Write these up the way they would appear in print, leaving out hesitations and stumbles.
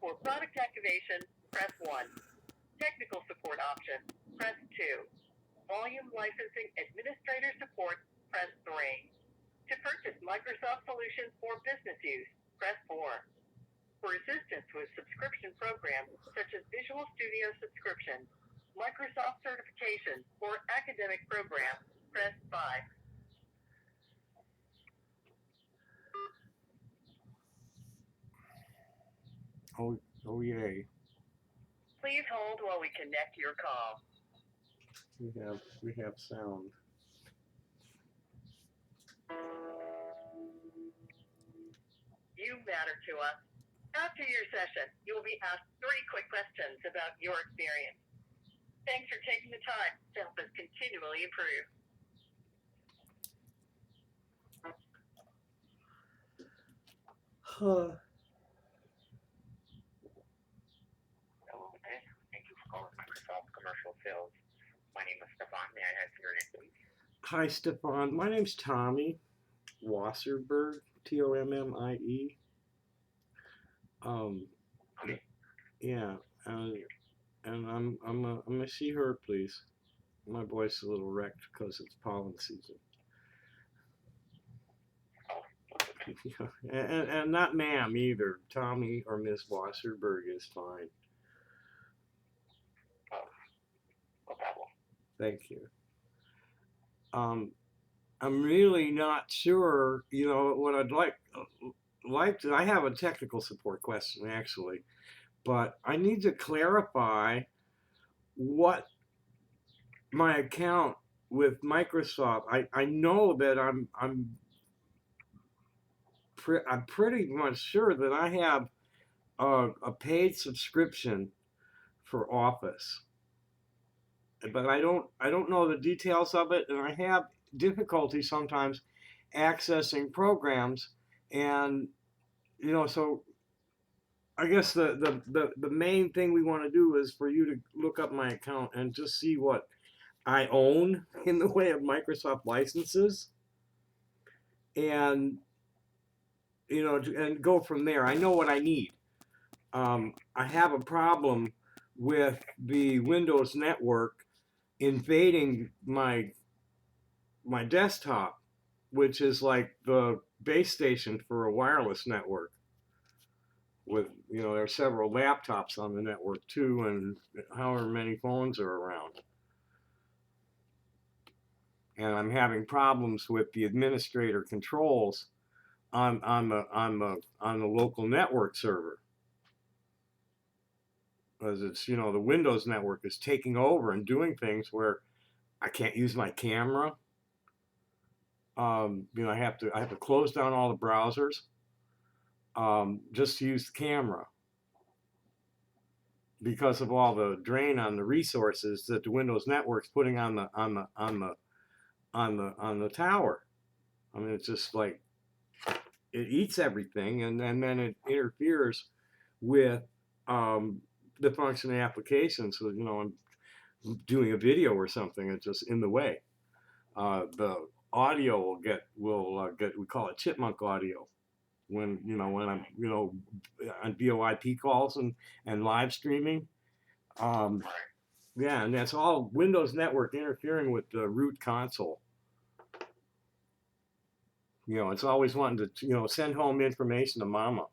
For product activation, press 1. Technical support option, press 2. Volume licensing administrator support, press 3. To purchase Microsoft solutions for business use, press 4. For assistance with subscription programs such as Visual Studio subscription, Microsoft certification, or academic programs, press 5. Oh yay. Please hold while we connect your call. We have sound. You matter to us. After your session, you will be asked 3 quick questions about your experience. Thanks for taking the time to help us continually improve. Huh. Hello, thank you for calling Microsoft Commercial Sales. My name is Stefan. May I have your name, please? Hi, Stefan. My name's Tommy Wasserberg, Tommie. Um, Okay. yeah, and I'm gonna see her, please. My voice is a little wrecked because it's pollen season. Oh, and not ma'am either. Tommy or Miss Wasserberg is fine. oh, no problem. Thank you. I'm really not sure. You know what I'd like to. I have a technical support question actually, but I need to clarify what my account with Microsoft. I know that I'm pretty much sure that I have a paid subscription for Office, but I don't know the details of it, and I have difficulty sometimes accessing programs, and so I guess the main thing we want to do is for you to look up my account and just see what I own in the way of Microsoft licenses, and and go from there. I know what I need. I have a problem with the Windows network invading my desktop, which is like the base station for a wireless network. With there are several laptops on the network too, and however many phones are around. And I'm having problems with the administrator controls on the local network server, because it's the Windows network is taking over and doing things where I can't use my camera. I have to close down all the browsers just to use the camera because of all the drain on the resources that the Windows network's putting on the tower. I mean, it's just like it eats everything, and then it interferes with the functioning application. So I'm doing a video or something, it's just in the way. The audio will get we call it chipmunk audio when I'm on VoIP calls and live streaming. Um, yeah, and that's all Windows Network interfering with the root console. It's always wanting to send home information to Mama,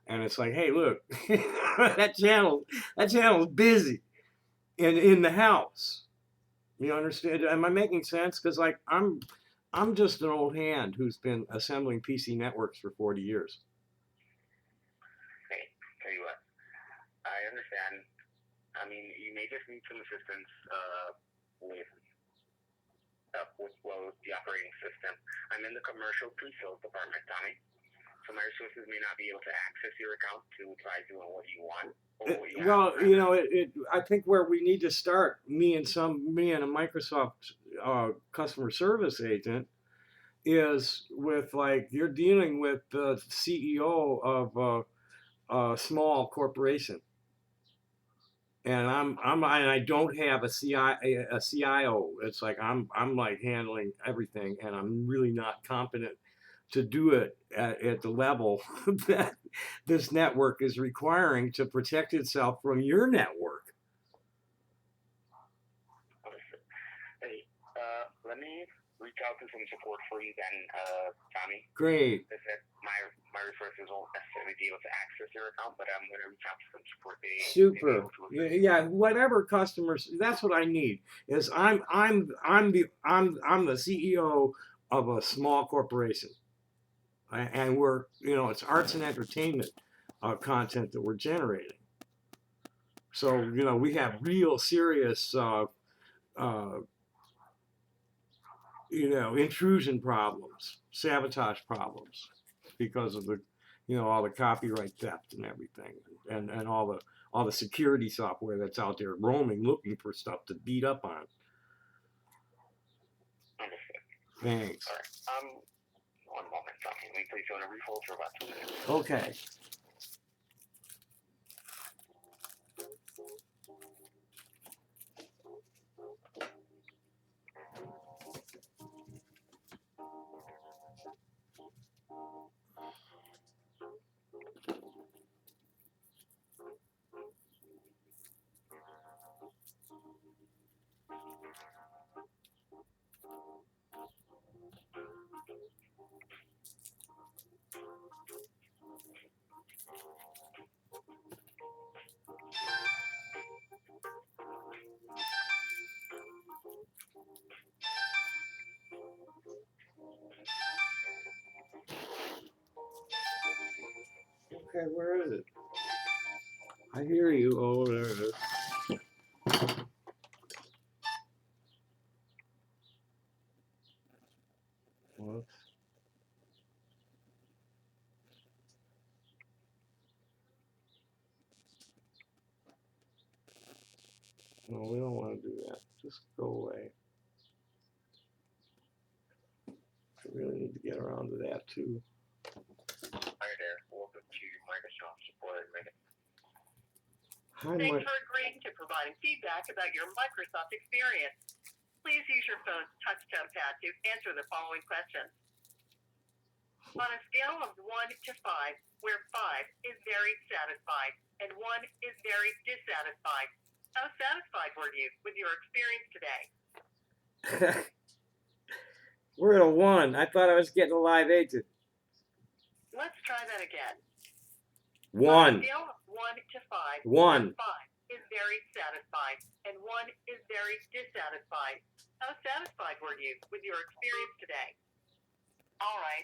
and it's like, hey, look, that channel's busy in the house. You understand? Am I making sense? Because like I'm just an old hand who's been assembling PC networks for 40 years. Okay, tell you what, I understand. I mean, you may just need some assistance with the operating system. I'm in the commercial pre-sales department, Tommy. So my resources may not be able to access your account to try doing what you want or what you Well, have. I think where we need to start, me and a Microsoft customer service agent, is with like you're dealing with the CEO of a small corporation, and I don't have a CIO. It's like I'm like handling everything, and I'm really not competent to do it at the level that this network is requiring to protect itself from your network. Hey, let me reach out to some support for you then, Tommy. Great. As I said, my resources won't necessarily be able to access your account, but I'm going to reach out to some support. They may be Super. able to assist. Yeah, whatever customers. That's what I need. Is I'm the CEO of a small corporation, and we're it's arts and entertainment content that we're generating. So we have real serious intrusion problems, sabotage problems, because of the all the copyright theft and everything, and all the security software that's out there roaming looking for stuff to beat up on. Understood. Thanks. All right. One moment, Tommy. Let me place you on a brief hold for about 2 minutes. Okay. Okay, where is it? I hear you. Oh, there it is. Whoops. No, we don't want to do that. Just go away. I really need to get around to that too. Hi there. Welcome to Microsoft Support. Hi, Thanks for agreeing to providing feedback about your Microsoft experience. Please use your phone's touch-tone pad to answer the following questions. On a scale of 1 to 5, where 5 is very satisfied and 1 is very dissatisfied, how satisfied were you with your experience today? We're at a 1. I thought I was getting a live agent. Let's try that again. 1. On a scale of 1 to 5, 1. 5 is very satisfied and 1 is very dissatisfied. How satisfied were you with your experience today? All right.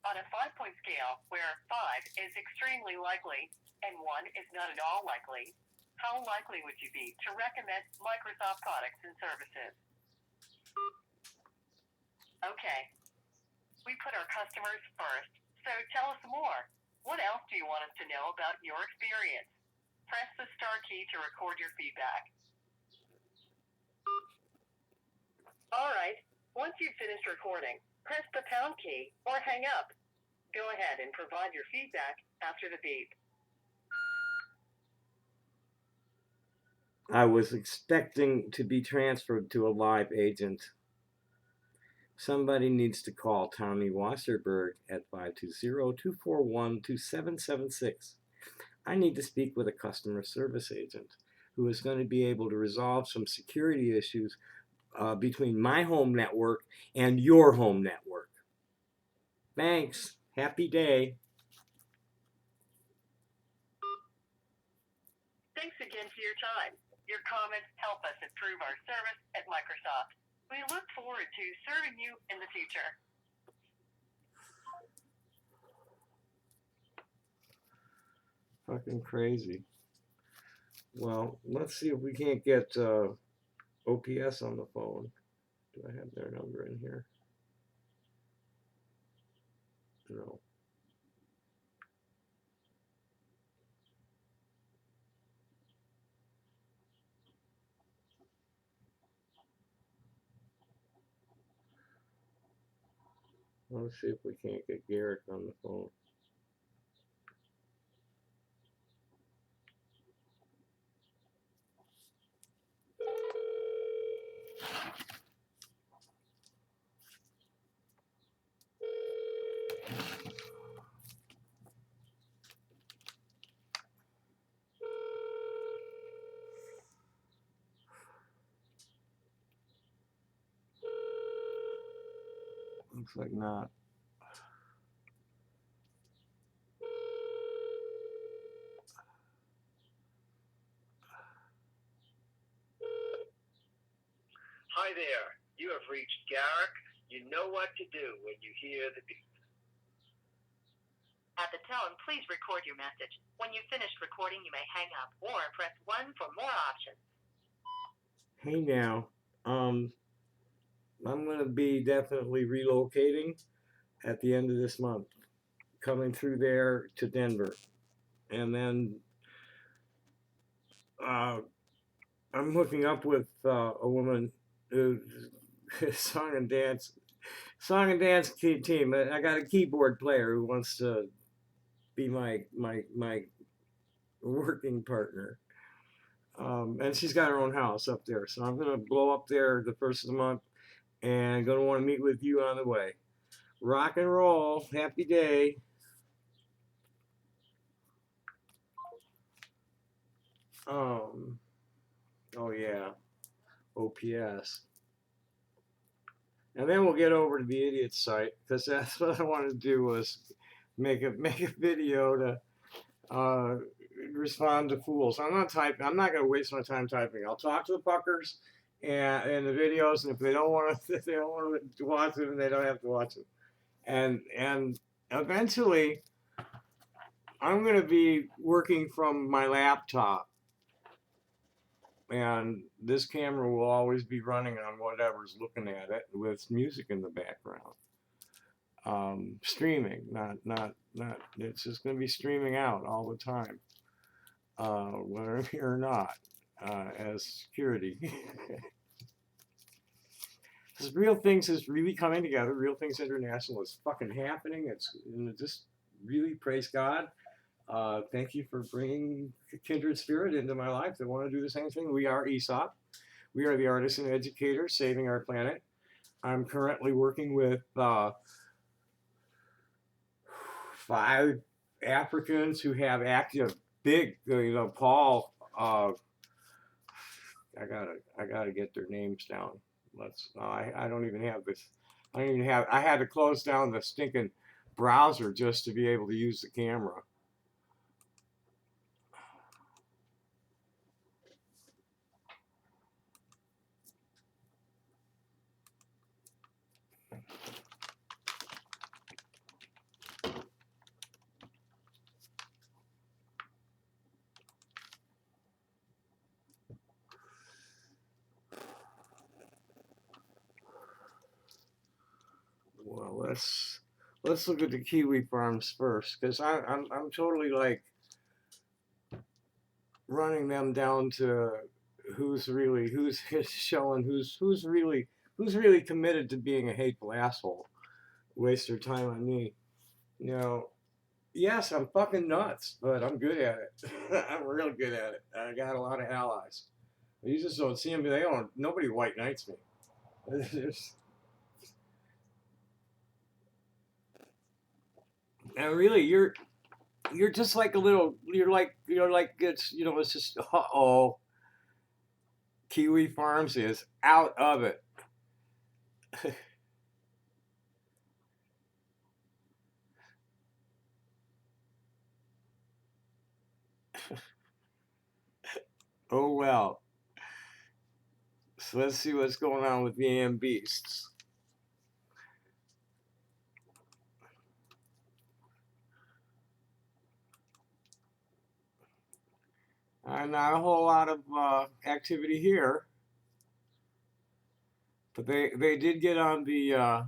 On a 5-point scale, where 5 is extremely likely and 1 is not at all likely, how likely would you be to recommend Microsoft products and services? Okay. We put our customers first, so tell us more. What else do you want us to know about your experience? Press the star key to record your feedback. All right. Once you've finished recording, press the pound key or hang up. Go ahead and provide your feedback after the beep. I was expecting to be transferred to a live agent. Somebody needs to call Tommy Wasserberg at 520-241-2776. I need to speak with a customer service agent who is going to be able to resolve some security issues between my home network and your home network. Thanks. Happy day. Thanks again for your time. Your comments help us improve our service at Microsoft. We look forward to serving you in the future. Fucking crazy. Well, let's see if we can't get OPS on the phone. Do I have their number in here? No. Let's see if we can't get Garrick on the phone. Looks like not. Hi there. You have reached Garrick. You know what to do when you hear the beep. At the tone, please record your message. When you've finished recording, you may hang up or press 1 for more options. Hey now, I'm gonna be definitely relocating at the end of this month, coming through there to Denver, and then I'm hooking up with a woman who song and dance team. I got a keyboard player who wants to be my working partner. And she's got her own house up there, so I'm gonna blow up there the first of the month, and gonna want to meet with you on the way. Rock and roll, happy day. Oh yeah, OPS. And then we'll get over to the idiot site, because that's what I wanted to do, was make a video to respond to fools. I'm not going to waste my time typing. I'll talk to the fuckers and in the videos, and if they don't want to watch them, they don't have to watch them. And eventually, I'm going to be working from my laptop, and this camera will always be running on whatever's looking at it with music in the background. Streaming, not it's just going to be streaming out all the time, whether I'm here or not, as security. Because Real Things is really coming together. Real Things International is fucking happening. It's just really, praise God. Thank you for bringing kindred spirit into my life that want to do the same thing. We are ESOP. We are the artists and educators saving our planet. I'm currently working with 5 Africans who have active big, Paul. I gotta get their names down. I don't even have this. I had to close down the stinking browser just to be able to use the camera. Well, let's look at the kiwi farms first, because I'm totally like running them down to who's showing who's really committed to being a hateful asshole. Waste their time on me. Yes, I'm fucking nuts, but I'm good at it. I'm real good at it. I got a lot of allies. You just don't see them. Nobody white knights me. And really, you're just like a little. You're like it's just Kiwi Farms is out of it. Oh well. So let's see what's going on with the AM Beasts. Not a whole lot of activity here, but they did get on the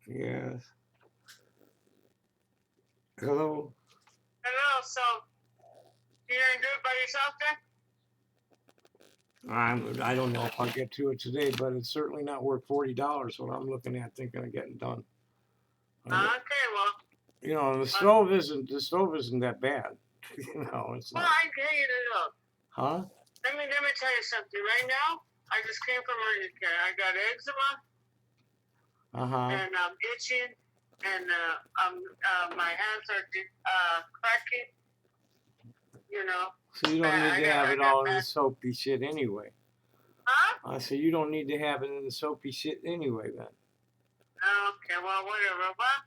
Yes. Hello. Hello, so you gonna do it by yourself then? I don't know if I'll get to it today, but it's certainly not worth $40. What I'm looking at, thinking of getting done. Okay, well, You know, the stove isn't that bad. You know, it's well, not. I get you to know. Huh? Let me tell you something. Right now, I just came from urgent care. I got eczema Uh-huh. and I'm itching, and my hands are cracking. You know. So you don't need to have it all in the soapy shit anyway. Huh? So you don't need to have it in the soapy shit anyway then. Okay, well, whatever. Well,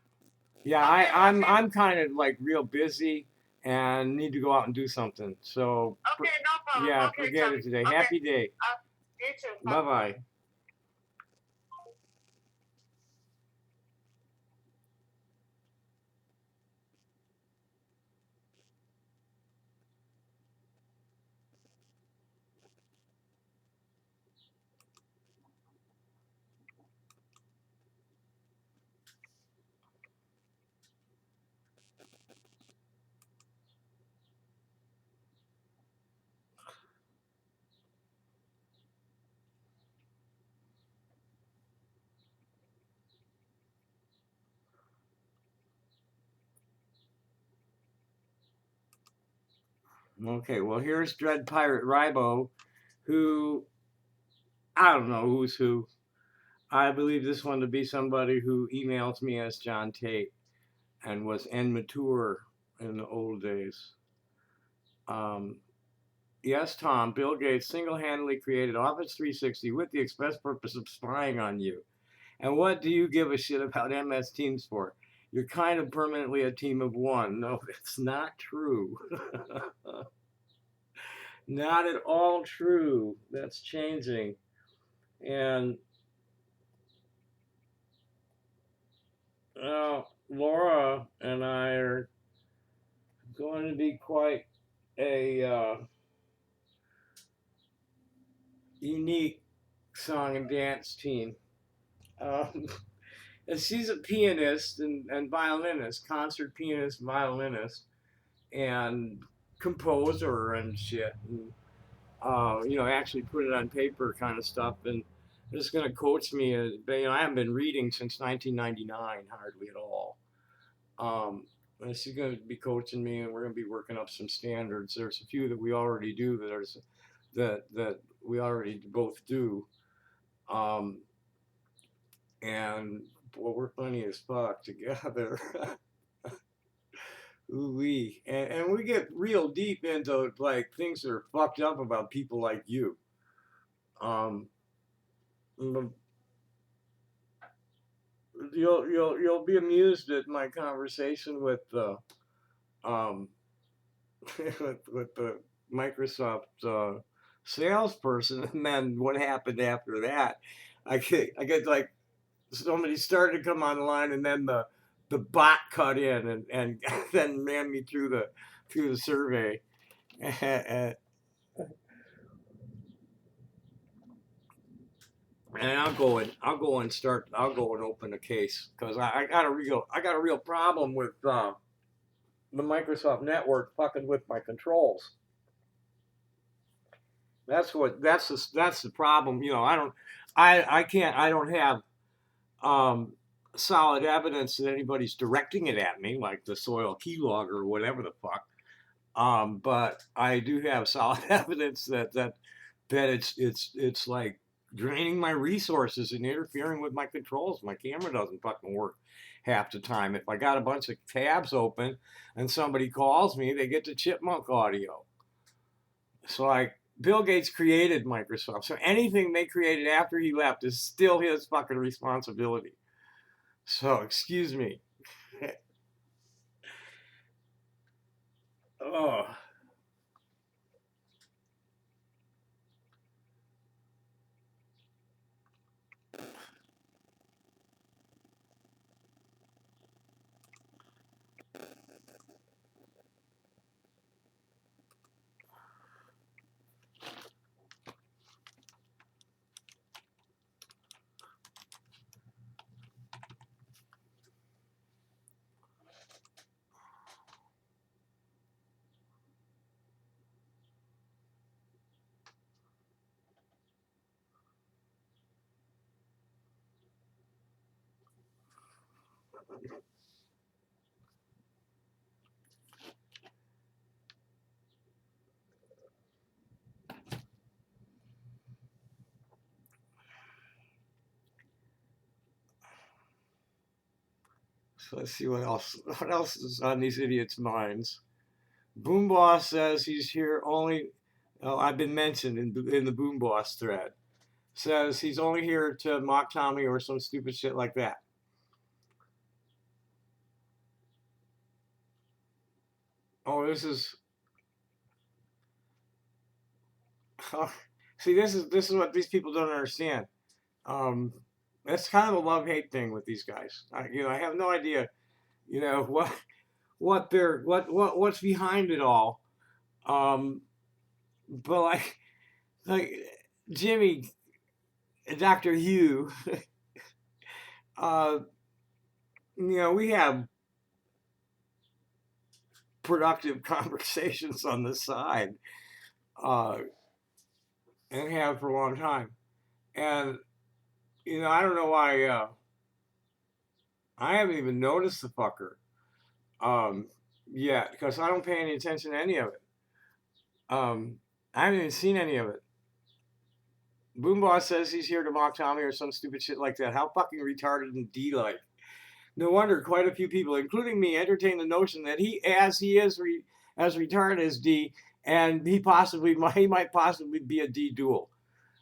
Yeah, okay, I'm kind of like real busy and need to go out and do something. So okay, no problem. yeah, Okay, forget it today. okay. Happy day. You too. Bye bye. Okay, well here's Dread Pirate Ribo, who I don't know who's who. I believe this one to be somebody who emails me as John Tate and was immature in the old days. Yes, Tom, Bill Gates single-handedly created Office 360 with the express purpose of spying on you. And what do you give a shit about MS Teams for? You're kind of permanently a team of one. No, that's not true. Not at all true. That's changing. And Laura and I are going to be quite a unique song and dance team. And she's a pianist and violinist, concert pianist, violinist, and composer and shit. And, actually put it on paper kind of stuff. And just going to coach me. I haven't been reading since 1999, hardly at all. And she's going to be coaching me, and we're going to be working up some standards. There's a few that we already do that we already both do. And boy, we're funny as fuck together. Ooh-wee. And we get real deep into like things that are fucked up about people like you. Um, you'll be amused at my conversation with the with the Microsoft salesperson, and then what happened after that. I get like somebody started to come online, and then the bot cut in and then ran me through the survey. And I'll go and open a case because I got a real problem with the Microsoft network fucking with my controls. That's the problem. I don't have solid evidence that anybody's directing it at me, like the soil keylogger or whatever the fuck. But I do have solid evidence that it's like draining my resources and interfering with my controls. My camera doesn't fucking work half the time. If I got a bunch of tabs open and somebody calls me, they get the chipmunk audio. So like Bill Gates created Microsoft. So anything they created after he left is still his fucking responsibility. So excuse me. Oh. So let's see what else. What else is on these idiots' minds? Boom Boss says he's here only. Oh, I've been mentioned in the Boom Boss thread. Says he's only here to mock Tommy or some stupid shit like that. Oh, this is. See, this is what these people don't understand. That's kind of a love-hate thing with these guys. I have no idea, what's behind it all. But like Jimmy, Dr. Hugh, we have productive conversations on the side, and have for a long time. And I don't know why I haven't even noticed the fucker yet, because I don't pay any attention to any of it. I haven't even seen any of it. Boom Boss says he's here to mock Tommy or some stupid shit like that. How fucking retarded and D-like. No wonder quite a few people, including me, entertain the notion that he is as retarded as D, and he might possibly be a D dual.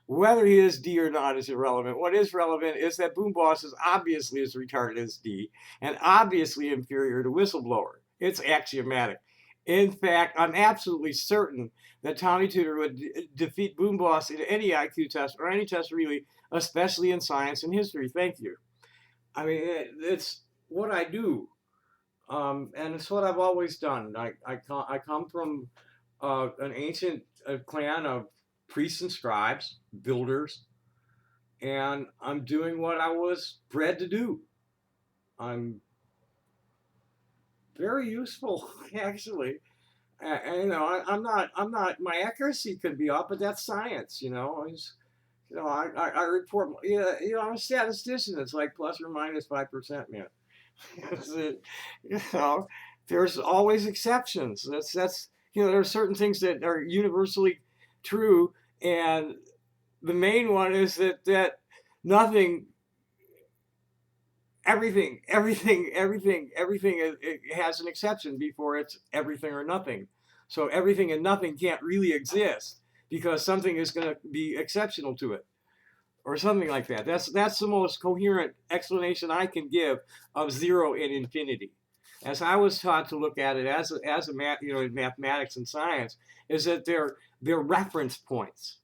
Whether he is D or not is irrelevant. What is relevant is that Boom Boss is obviously as retarded as D and obviously inferior to Whistleblower. It's axiomatic. In fact, I'm absolutely certain that Tommy Tudor would defeat Boom Boss in any IQ test or any test really, especially in science and history. Thank you. I mean, it's what I do, and it's what I've always done. I come from an ancient clan of priests and scribes, builders, and I'm doing what I was bred to do. I'm very useful, actually. I'm not. My accuracy could be off, but that's science. I report. I'm a statistician. It's like plus or minus 5%, man. There's always exceptions. That's there are certain things that are universally true, and the main one is that nothing, everything it has an exception before it's everything or nothing. So everything and nothing can't really exist because something is going to be exceptional to it, or something like that. That's the most coherent explanation I can give of zero and infinity. As I was taught to look at it as a in mathematics and science, is that they're reference points.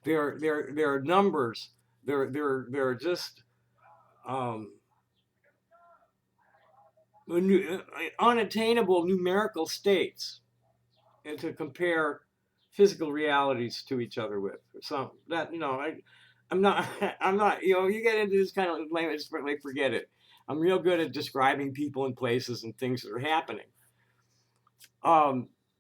They're numbers. They're just unattainable numerical states, and to compare physical realities to each other with. So that I'm not you get into this kind of language, forget it. I'm real good at describing people and places and things that are happening.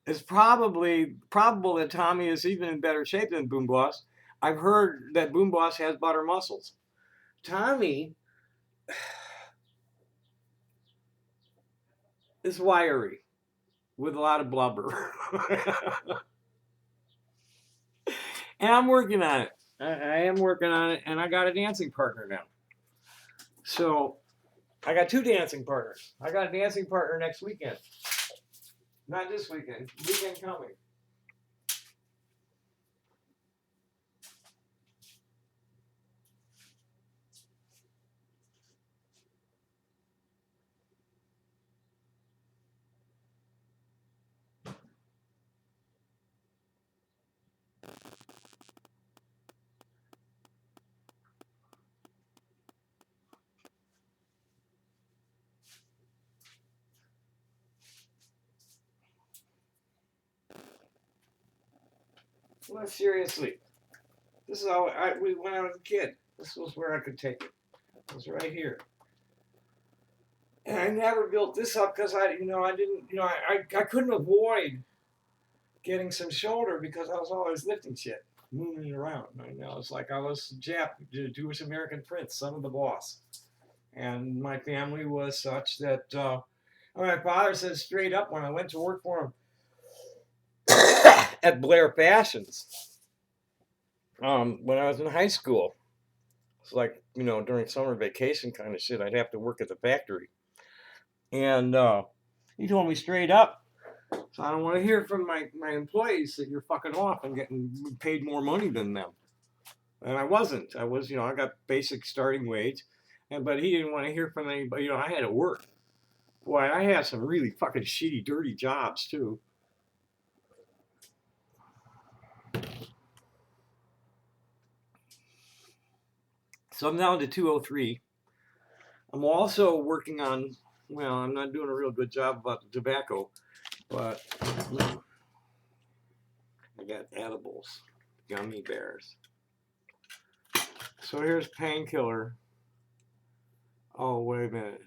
It's probable that Tommy is even in better shape than Boom Boss. I've heard that Boom Boss has butter muscles. Tommy is wiry with a lot of blubber. And I'm working on it. I am working on it, and I got a dancing partner now. So I got 2 dancing partners. I got a dancing partner next weekend. Not this weekend. Weekend coming. Well, seriously, this is how we when I was a kid. This was where I could take it. It was right here. And I never built this up because I couldn't avoid getting some shoulder because I was always lifting shit, moving it around. It's like I was Jewish American prince, son of the boss. and my family was such that my father said straight up when I went to work for him at Blair Fashions when I was in high school. It's like, during summer vacation kind of shit, I'd have to work at the factory. And he told me straight up, so I don't want to hear from my employees that you're fucking off and getting paid more money than them. And I wasn't. I was, I got basic starting wage. But he didn't want to hear from anybody. I had to work. Boy, I had some really fucking shitty, dirty jobs too. So I'm down to 203. I'm also working on, well, I'm not doing a real good job about the tobacco, but I got edibles, gummy bears. So here's painkiller. Oh, wait a minute.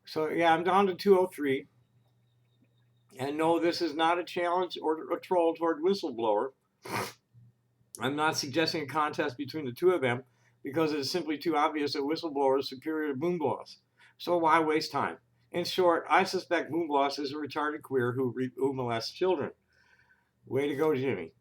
So yeah, I'm down to 203. And no, this is not a challenge or a troll toward whistleblower. I'm not suggesting a contest between the two of them because it is simply too obvious that whistleblower is superior to Boom Boss. So why waste time? In short, I suspect Boom Boss is a retarded queer who molests children. Way to go, Jimmy.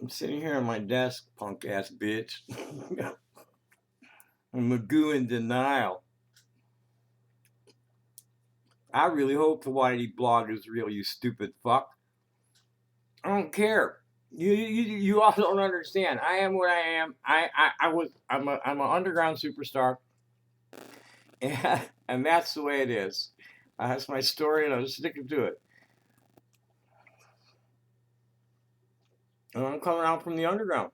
I'm sitting here at my desk, punk ass bitch. I'm Magoo in denial. I really hope the Whitey blog is real, you stupid fuck. I don't care. You all don't understand. I am what I am. I'm an underground superstar, and that's the way it is. That's my story, and I'm sticking to it. And I'm coming out from the underground.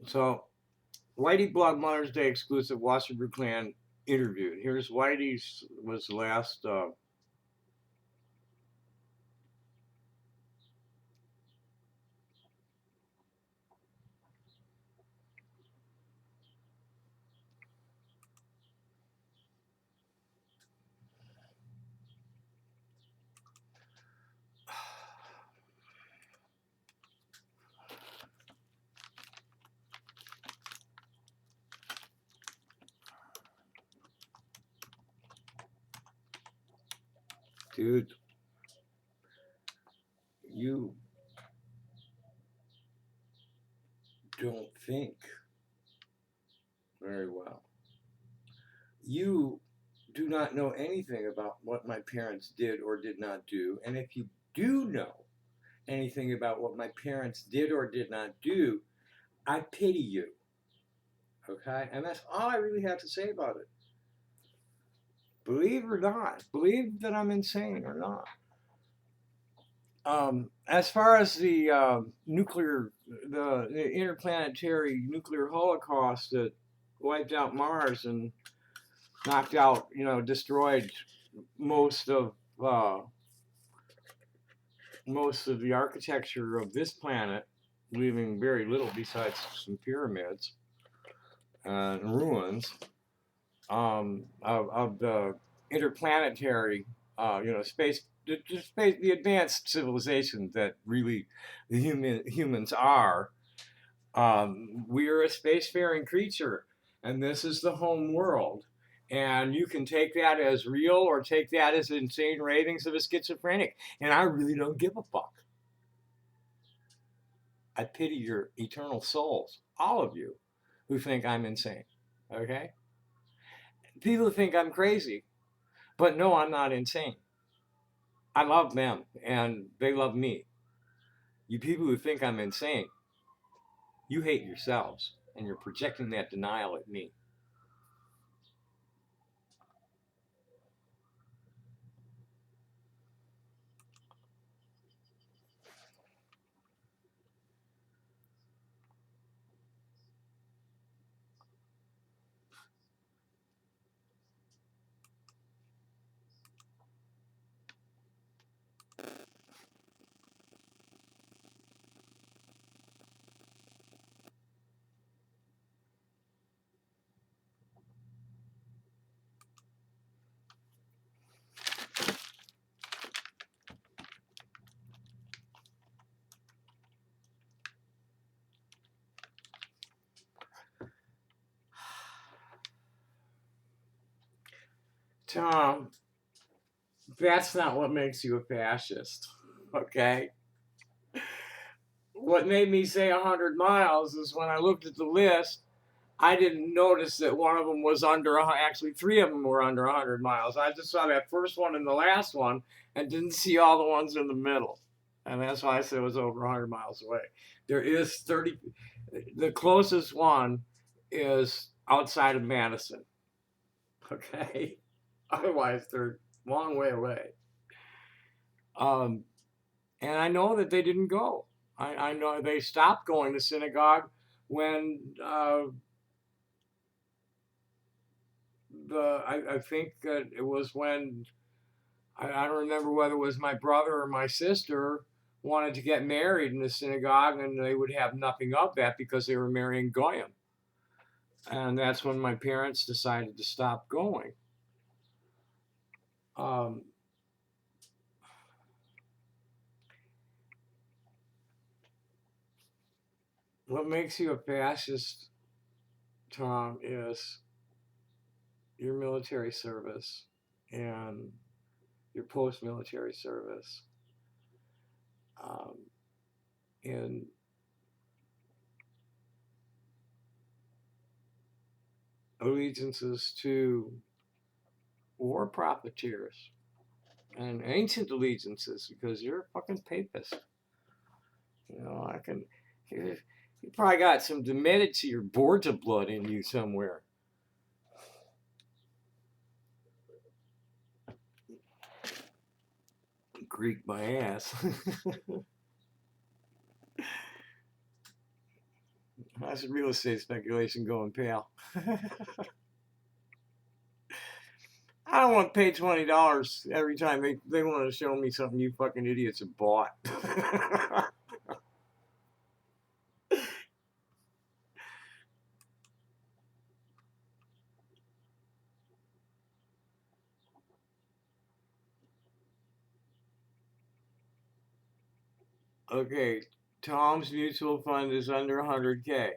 So, Whitey blog Mother's Day exclusive Wasserberg Clan interview. Here's Whitey's was the last. Dude, you don't think very well. You do not know anything about what my parents did or did not do, and if you do know, anything about what my parents did or did not do. I pity you. Okay? And that's all I really have to say about it. Believe or not, believe that I'm insane or not. As far as the the interplanetary nuclear holocaust that wiped out Mars and knocked out, destroyed most of the architecture of this planet, leaving very little besides some pyramids and ruins of the interplanetary, space, the advanced civilization that really the humans are. We are a spacefaring creature, and this is the home world. And you can take that as real or take that as insane ravings of a schizophrenic. And I really don't give a fuck. I pity your eternal souls, all of you who think I'm insane. Okay? People think I'm crazy, but no, I'm not insane. I love them, and they love me. You people who think I'm insane, you hate yourselves, and you're projecting that denial at me. Tom, that's not what makes you a fascist, okay? What made me say 100 miles is when I looked at the list, I didn't notice that one of them was actually three of them were under 100 miles. I just saw that first one and the last one and didn't see all the ones in the middle. And that's why I said it was over 100 miles away. There is 30, the closest one is outside of Madison, okay? Otherwise, they're a long way away. And I know that they didn't go. I know they stopped going to synagogue when I think that it was when I don't remember whether it was my brother or my sister wanted to get married in the synagogue, and they would have nothing of that because they were marrying goyim, and that's when my parents decided to stop going. What makes you a fascist, Tom, is your military service and your post-military service, and allegiances to war profiteers and ancient allegiances, because you're a fucking papist. You probably got some Medici or Borgia blood in you somewhere. Greek my ass. How's real estate speculation going, pal? I don't want to pay $20 every time they want to show me something you fucking idiots have bought. Okay, Tom's mutual fund is under 100K.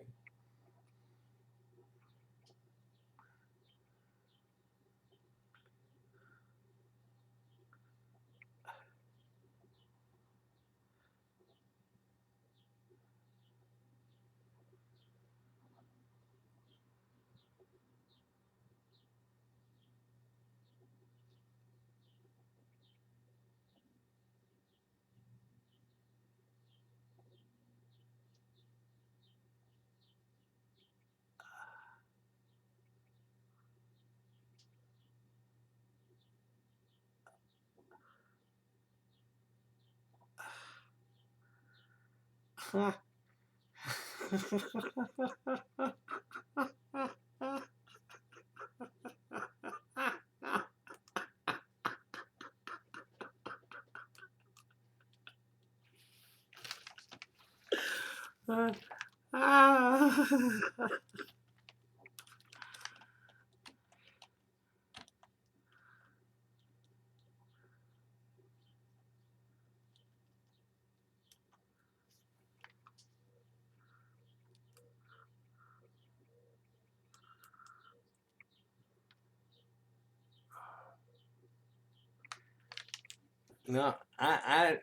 No, I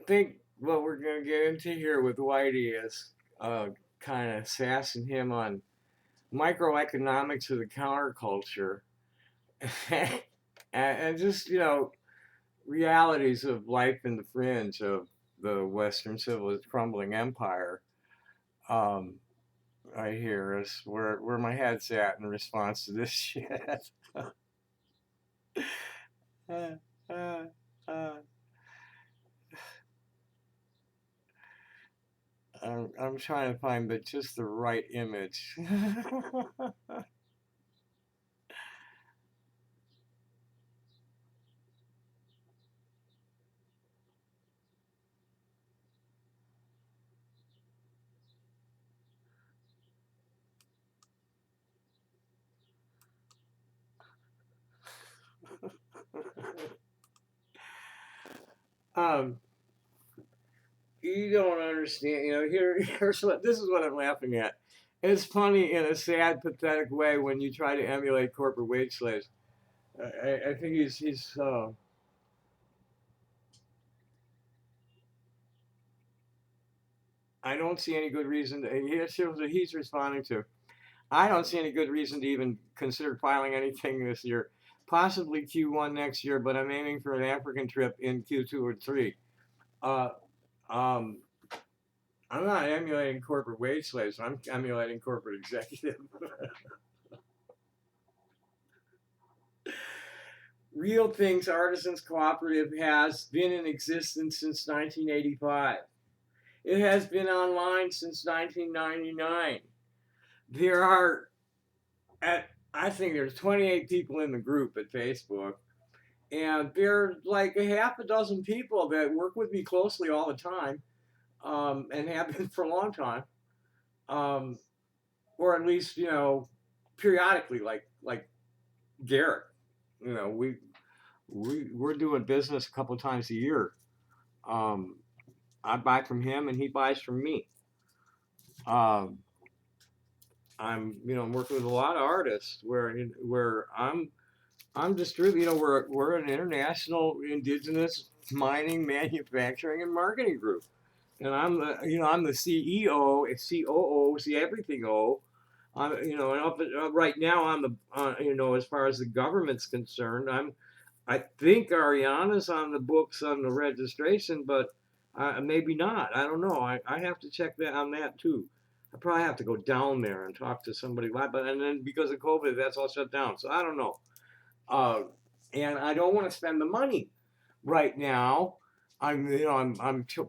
think what we're gonna get into here with Whitey is kind of sassing him on microeconomics of the counterculture, and just realities of life in the fringe of the Western civilized crumbling empire. Um, right here is where my head's at in response to this shit. uh, uh, uh. I'm trying to find just the right image. um, you don't understand. Here's this is what I'm laughing at. It's funny in a sad, pathetic way when you try to emulate corporate wage slaves. I think he's. I don't see any good reason. Here's what he's responding to. I don't see any good reason to even consider filing anything this year. Possibly Q1 next year, but I'm aiming for an African trip in Q2 or 3. Uh, um, I'm not emulating corporate wage slaves. I'm emulating corporate executive. Real Things Artisans Cooperative has been in existence since 1985. It has been online since 1999. There are, I think there's 28 people in the group at Facebook. And there are like a half a dozen people that work with me closely all the time, and have been for a long time. Or at least, periodically, like Garrett. We're doing business a couple of times a year. I buy from him and he buys from me. Um, I'm working with a lot of artists where I'm distributing. We're an international indigenous mining, manufacturing, and marketing group, and I'm the CEO, COO, see everything O. And right now on the as far as the government's concerned, I think Ariana's on the books on the registration, but maybe not. I don't know. I have to check that on that too. I probably have to go down there and talk to somebody but and then because of COVID, that's all shut down. So I don't know. Uh, and I don't want to spend the money right now. I'm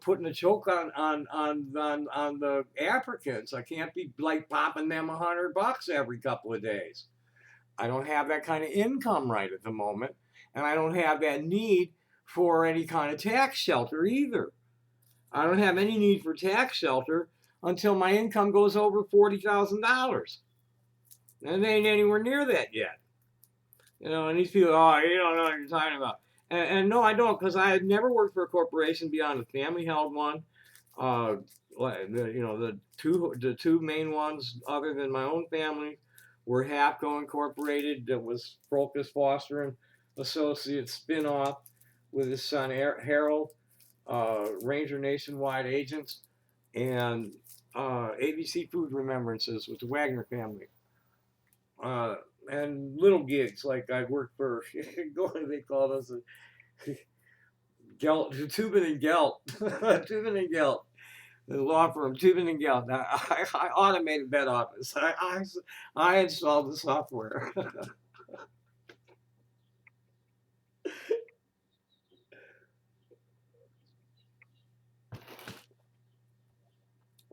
putting a choke on the Africans. I can't be like popping them $100 every couple of days. I don't have that kind of income right at the moment, and I don't have that need for any kind of tax shelter either. I don't have any need for tax shelter until my income goes over $40,000, and it ain't anywhere near that yet. And these people, oh, you don't know what you're talking about. And no, I don't, because I had never worked for a corporation beyond a family-held one. The two main ones, other than my own family, were Hapco Incorporated, that was Focus Foster and Associates spinoff with his son Harold, Ranger Nationwide Agents, and ABC Food Remembrances with the Wagner family. And little gigs, like I worked for, they called us Tubin and Gelt, Tubin and Gelt, the law firm Tubin and Gelt. I automated that office. I installed the software.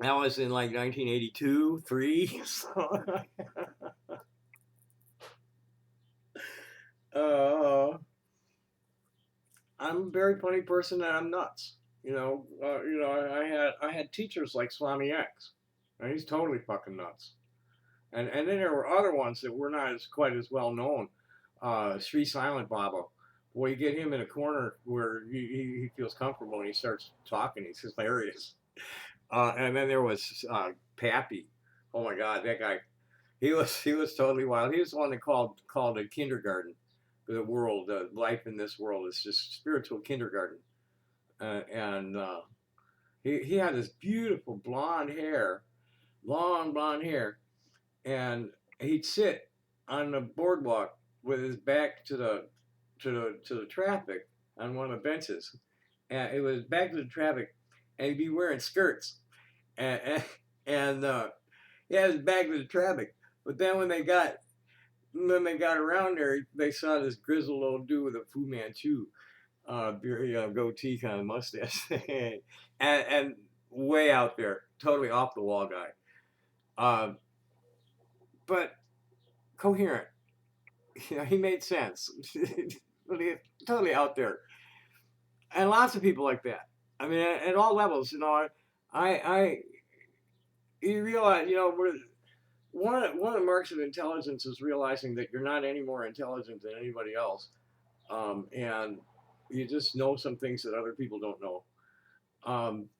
That was in like 1982, 3. So, I'm a very funny person and I'm nuts. I had teachers like Swami X, and he's totally fucking nuts. And then there were other ones that were not as quite as well known. Sri Silent Baba. Boy, you get him in a corner where he feels comfortable and he starts talking. He's hilarious. And then there was Pappy. Oh my God, that guy. He was totally wild. He was the one that called it kindergarten. The world, life in this world is just spiritual kindergarten. And he had this beautiful blonde hair, long blonde hair, and he'd sit on the boardwalk with his back to the traffic on one of the benches, and it was back to the traffic, and he'd be wearing skirts, and he had his back to the traffic. But then when they got around there, they saw this grizzled old dude with a Fu Manchu goatee kind of mustache, and way out there, totally off the wall guy. But coherent. He made sense. Totally out there, and lots of people like that. I mean, at all levels. You realize, one of the marks of intelligence is realizing that you're not any more intelligent than anybody else, and you just know some things that other people don't know. Um,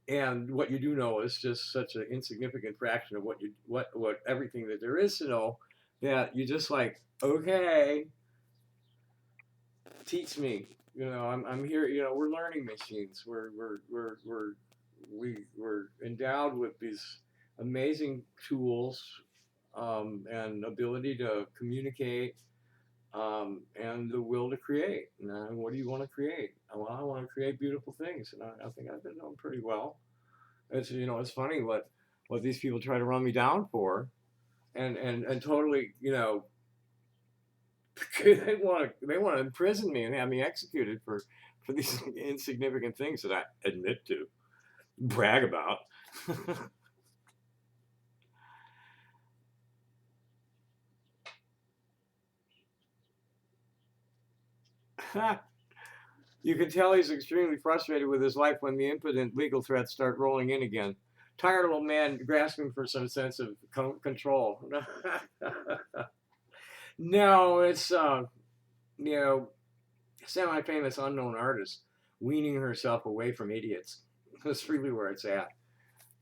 and what you do know is just such an insignificant fraction of what everything that there is to know, that you just like, okay, teach me. I'm here. We're learning machines. We're endowed with these amazing tools, and ability to communicate, and the will to create. And what do you want to create? Well, I want to create beautiful things, and I think I've been doing pretty well. It's funny what these people try to run me down for, and totally, they want to imprison me and have me executed for these insignificant things that I admit to, brag about. You can tell he's extremely frustrated with his life when the impotent legal threats start rolling in again. Tired old man grasping for some sense of control. No, it's semi-famous unknown artist weaning herself away from idiots. That's really where it's at.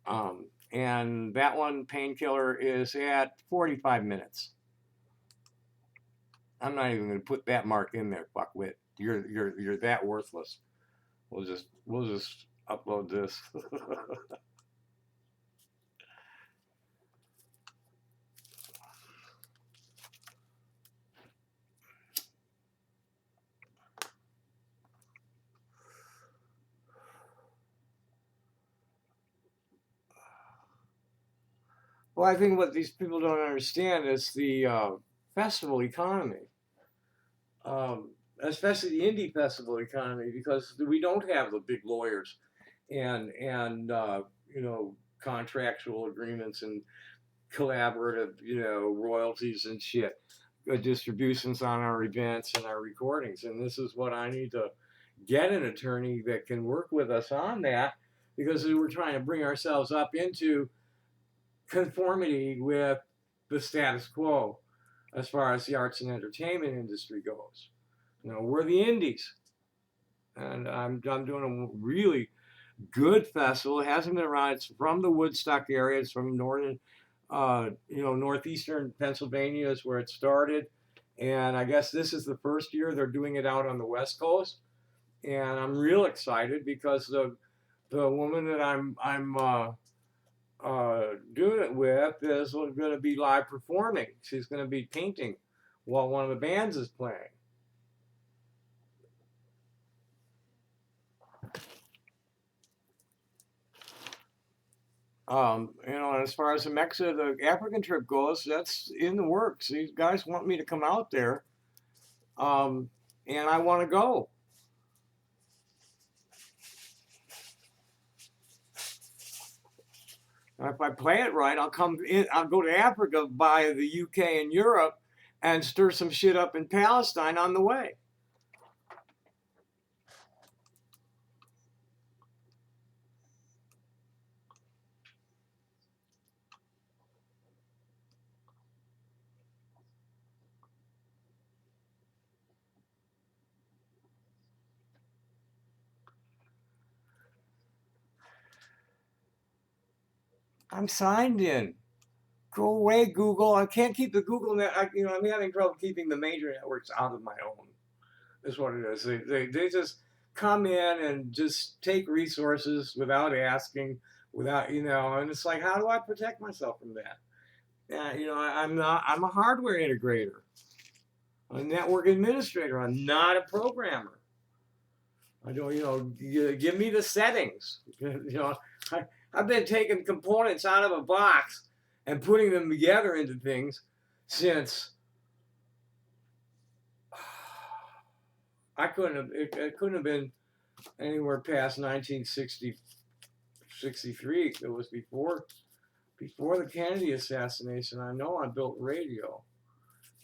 And that one, Painkiller, is at 45 minutes. I'm not even going to put that mark in there, fuckwit. You're that worthless. We'll just upload this. Well, I think what these people don't understand is the festival economy, especially the indie festival economy, because we don't have the big lawyers and contractual agreements and collaborative royalties and shit, distributions on our events and our recordings. And this is what I need to get an attorney that can work with us on that, because we're trying to bring ourselves up into conformity with the status quo as far as the arts and entertainment industry goes. We're the indies, and I'm doing a really good festival. It hasn't been around. It's from the Woodstock area. It's from northeastern Pennsylvania is where it started, and I guess this is the first year they're doing it out on the West Coast, and I'm real excited because the woman that I'm doing it with is going to be live performing. She's going to be painting while one of the bands is playing. As far as the African trip goes, that's in the works. These guys want me to come out there, and I want to go. And if I play it right, I'll come in. I'll go to Africa via the UK and Europe, and stir some shit up in Palestine on the way. I'm signed in. Go away, Google. I can't keep the Google net. I'm having trouble keeping the major networks out of my own. Is what it is. They just come in and just take resources without asking, without, and it's like, how do I protect myself from that? Yeah, I'm not. I'm a hardware integrator. I'm a network administrator. I'm not a programmer. I don't, give me the settings. I've been taking components out of a box and putting them together into things since it couldn't have been anywhere past 1963. It was before the Kennedy assassination. I know I built radio,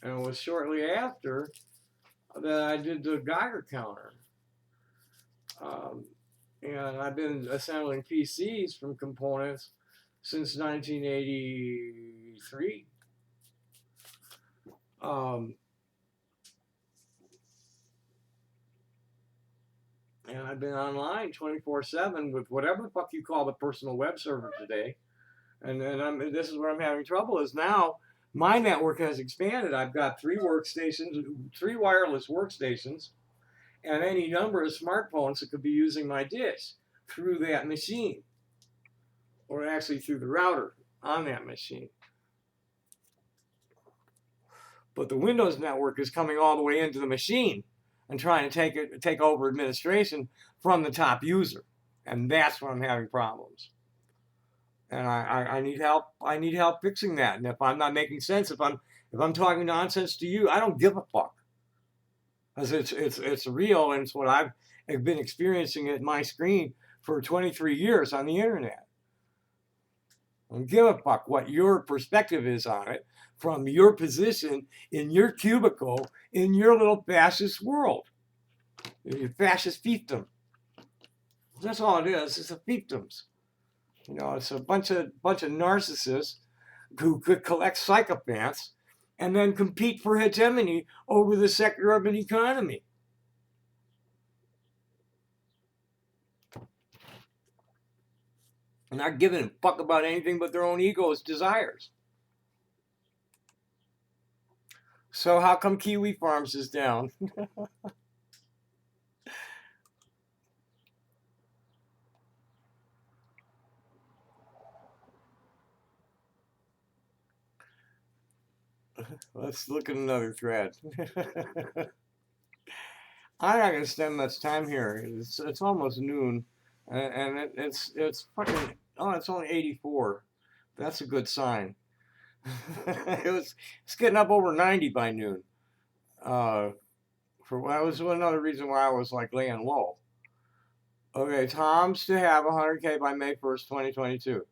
and it was shortly after that I did the Geiger counter. And I've been assembling PCs from components since 1983. And I've been online 24/7 with whatever the fuck you call the personal web server today. And then this is where I'm having trouble is now my network has expanded. I've got 3 workstations, 3 wireless workstations, and any number of smartphones that could be using my dish through that machine, or actually through the router on that machine. But the Windows network is coming all the way into the machine and trying to take over administration from the top user, and that's where I'm having problems. And I need help. I need help fixing that. And if I'm not making sense, if I'm talking nonsense to you, I don't give a fuck, because it's real, and it's what I've been experiencing at my screen for 23 years on the internet. I don't give a fuck what your perspective is on it from your position in your cubicle in your little fascist world, your fascist fiefdom. That's all it is. It's a fiefdoms. It's a bunch of narcissists who could collect psychopaths and then compete for hegemony over the sector of an economy. And not giving a fuck about anything but their own ego's desires. So how come Kiwi Farms is down? Let's look at another thread. I'm not gonna spend much time here. It's almost noon, and it's fucking. Oh, it's only 84. That's a good sign. It's getting up over 90 by noon. That was another reason why I was like laying low. Okay, Tom's to have 100K by May 1st, 2022.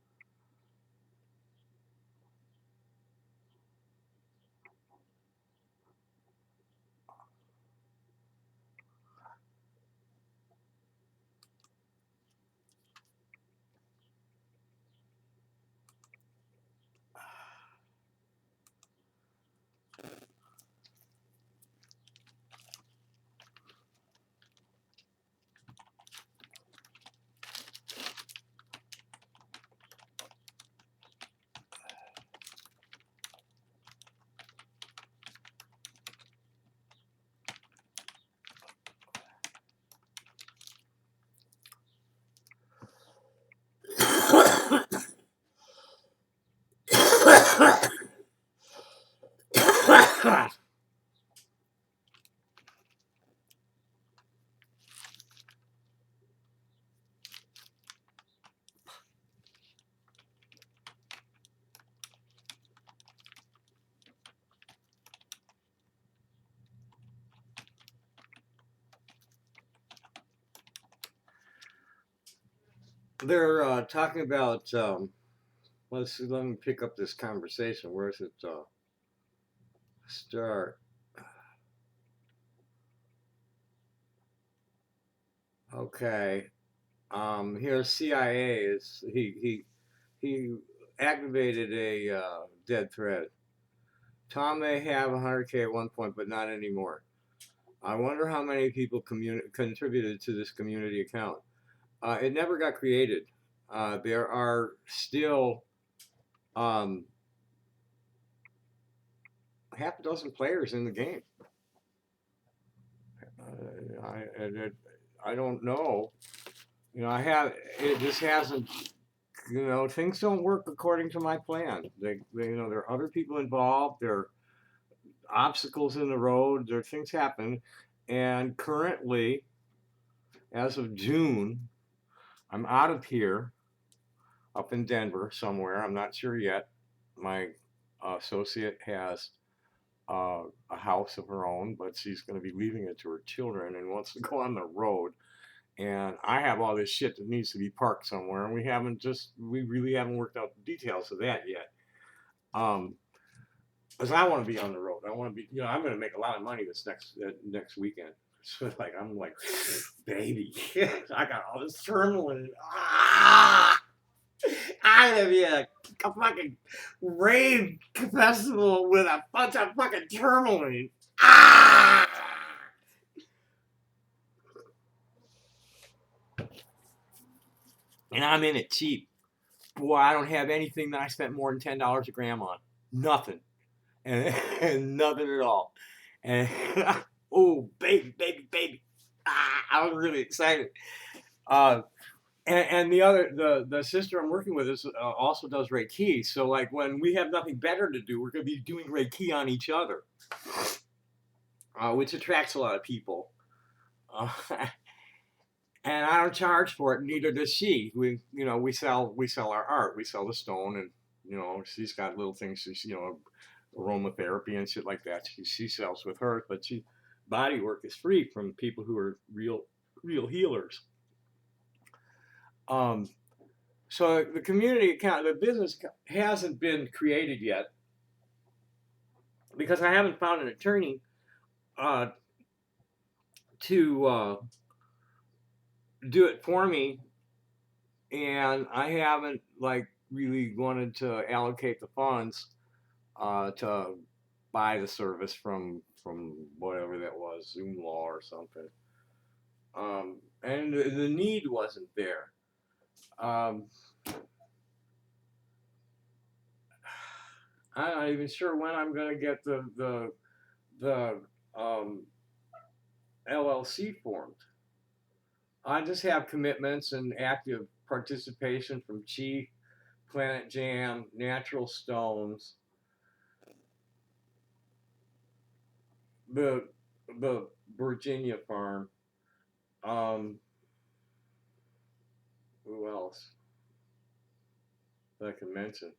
They're talking about let me pick up this conversation. Where's it start? Okay. Here's CIA is he activated a dead thread. Tom may have 100K at one point, but not anymore. I wonder how many people contributed to this community account. It never got created. There are still half a dozen players in the game. I don't know. You know, this hasn't. You know, things don't work according to my plan. You know, there are other people involved. There are obstacles in the road. There are things happen, and currently, as of June, I'm out of here, up in Denver somewhere. I'm not sure yet. My associate has a house of her own, but she's going to be leaving it to her children and wants to go on the road. And I have all this shit that needs to be parked somewhere, and we really haven't worked out the details of that yet. Because I want to be on the road. I want to be, you know, I'm going to make a lot of money this next weekend. So I'm like, baby, I got all this terminal. I'm gonna be a fucking rave festival with a bunch of fucking tourmaline. And I'm in it cheap. Boy, I don't have anything that I spent more than $10 a gram on. Nothing. And nothing at all. And oh, baby. I was really excited. And the sister I'm working with also does Reiki. So like when we have nothing better to do, we're going to be doing Reiki on each other, which attracts a lot of people. And I don't charge for it, neither does she. We sell our art. We sell the stone, and you know she's got little things. She's aromatherapy and shit like that. She sells with hers, but body work is free from people who are real healers. So the community account, the business hasn't been created yet because I haven't found an attorney to do it for me, and I haven't like really wanted to allocate the funds to buy the service from whatever that was, Zoom Law or something. And the need wasn't there. I'm not even sure when I'm going to get the LLC formed. I just have commitments and active participation from Chief, Planet Jam, Natural Stones, the Virginia farm. Who else that I can mention?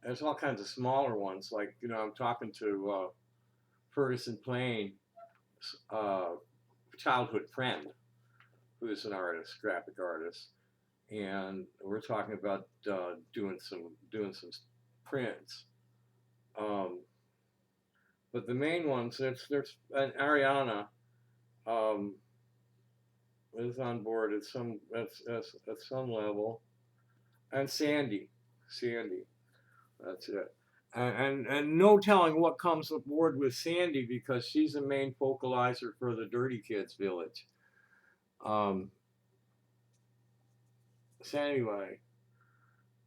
There's all kinds of smaller ones, like I'm talking to Ferguson Plain, childhood friend, who is an artist, graphic artist, and we're talking about doing some prints. But the main ones, there's an Ariana is on board at some level, and Sandy, that's it. And no telling what comes aboard with Sandy because she's the main focalizer for the Dirty Kids Village. So anyway,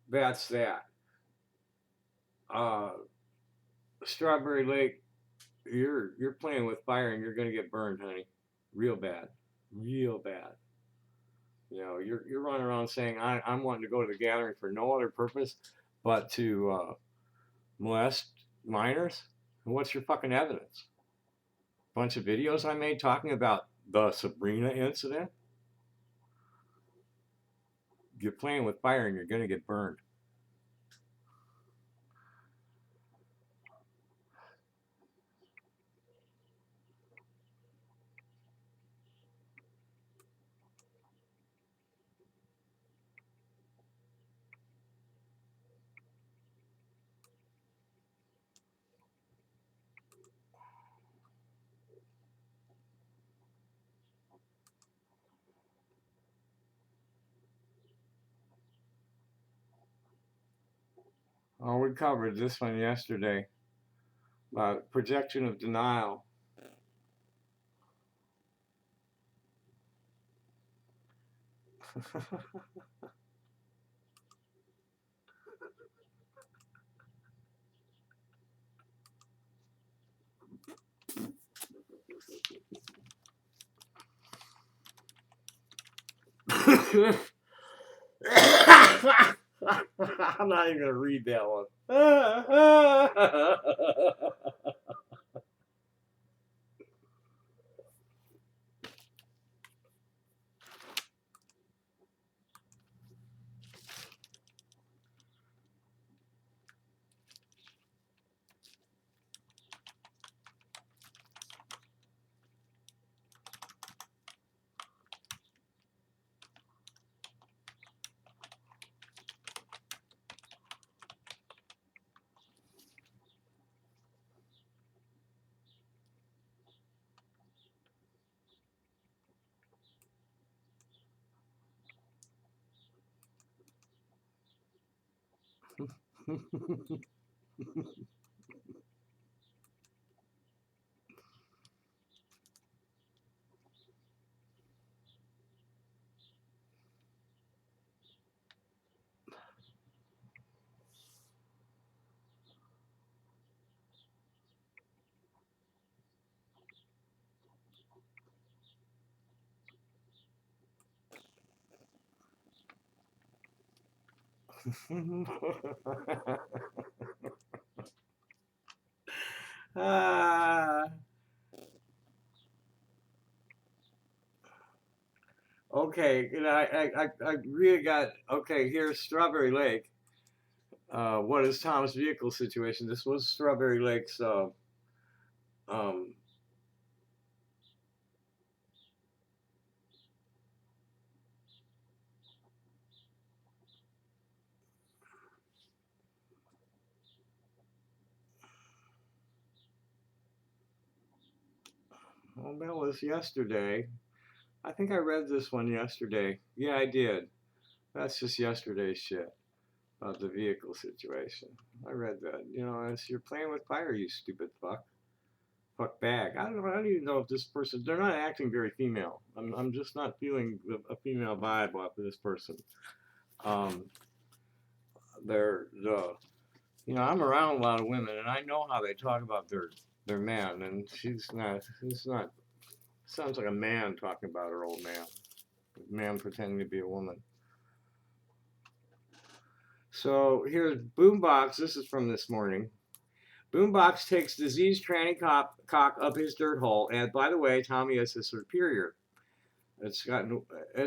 that's that. Strawberry Lake, you're playing with fire and you're gonna get burned, honey, real bad. You're running around saying I'm wanting to go to the gathering for no other purpose but to molest minors. What's your fucking evidence? Bunch of videos I made talking about the Sabrina incident. You're playing with fire and you're gonna get burned. Oh, we covered this one yesterday about projection of denial. I'm not even gonna read that one. Ah, okay, you know, I really got okay. Here's Strawberry Lake. What is Tom's vehicle situation? This was Strawberry Lake's. Um, well, that was yesterday. I think I read this one yesterday. Yeah, I did. That's just yesterday's shit about the vehicle situation. I read that. You know, as you're playing with fire, you stupid fuck. Fuck bag. I don't even know if this person. They're not acting very female. I'm just not feeling a female vibe off of this person. Um, they're the. You know, I'm around a lot of women, and I know how they talk about their man, and she's not. It's not. Sounds like a man talking about her old man. Man pretending to be a woman. So here's Boombox. This is from this morning. Boombox takes diseased tranny cock up his dirt hole, and by the way, Tommy is his superior. It's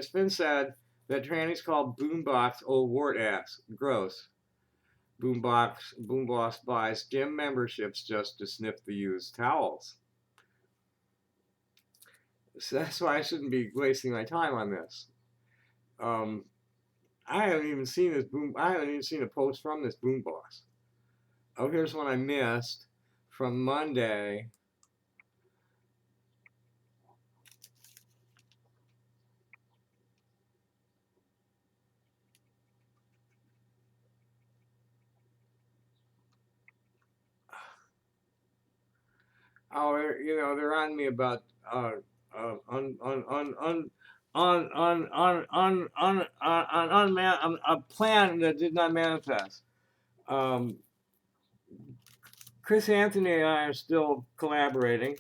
been said that trannies call Boombox old wart ass. Gross. Boombox buys gym memberships just to sniff the used towels. So that's why I shouldn't be wasting my time on this. I haven't even seen a post from this Boombox. Oh, here's one I missed from Monday. Oh, you know, they're on me about a plan that did not manifest. Um, Chris Anthony and I are still collaborating,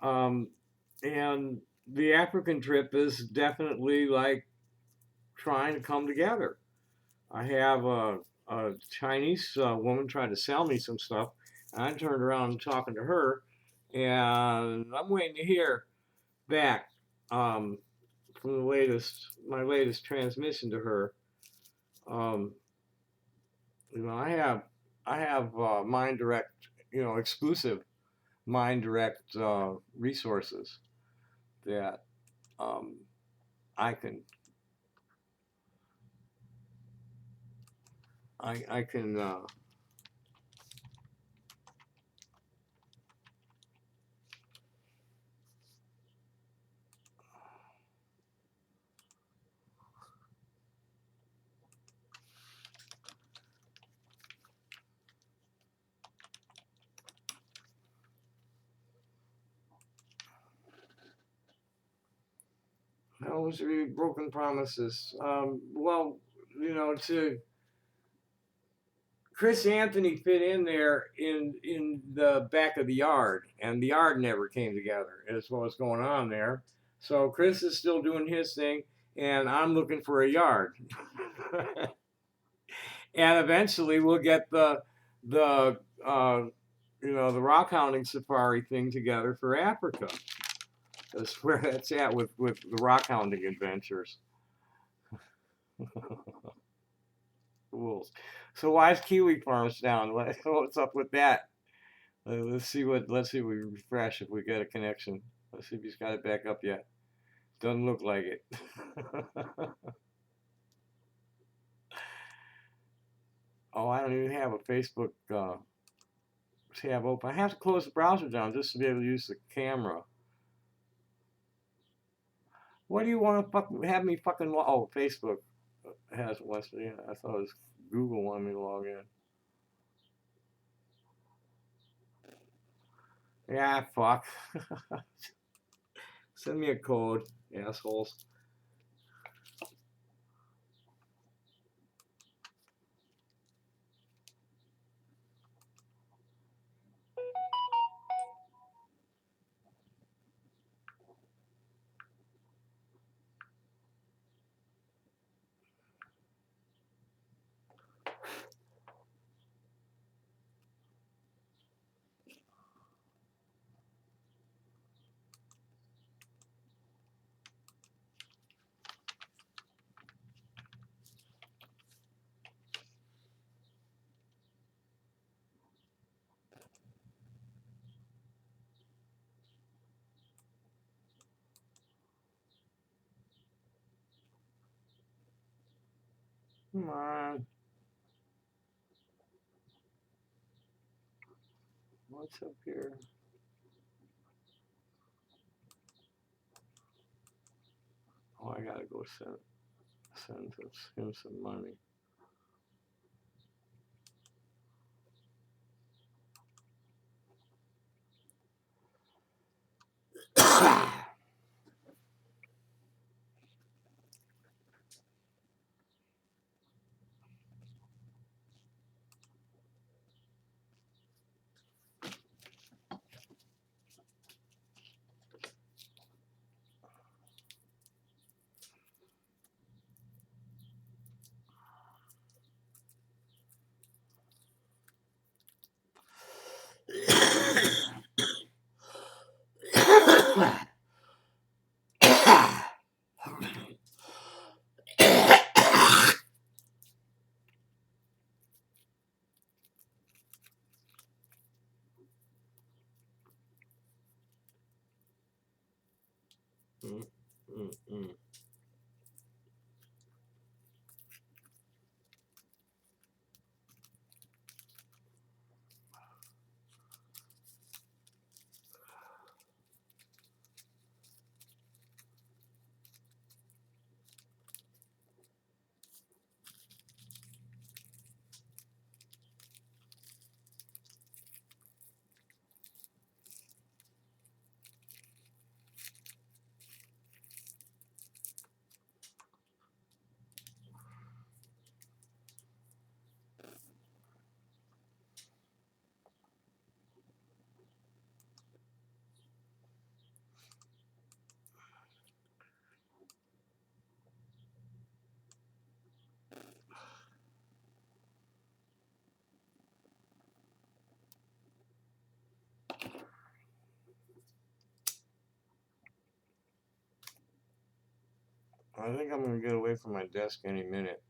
and the African trip is definitely like trying to come together. I have a Chinese woman trying to sell me some stuff, and I turned around and talking to her, and I'm waiting to hear back from my latest transmission to her. You know, I have Mind Direct, you know, exclusive Mind Direct resources that um, I can I can Illusory broken promises. Well, to Chris Anthony fit in there in the back of the yard, and the yard never came together. Is what was going on there. So Chris is still doing his thing, and I'm looking for a yard. And eventually we'll get the the rock hounding safari thing together for Africa. That's where that's at with the rock hounding adventures. Cool. So why is Kiwi Farms down? What's up with that? Let's see we refresh if we get a connection. Let's see if he's got it back up yet. Doesn't look like it. Oh, I don't even have a Facebook tab open. I have to close the browser down just to be able to use the camera. What do you want to have me fucking log? Oh, Facebook has one. Yeah, I thought it was Google wanted me to log in. Yeah, fuck. Send me a code, assholes. Come on. What's up here? Oh, I gotta go send him some money. I think I'm gonna get away from my desk any minute.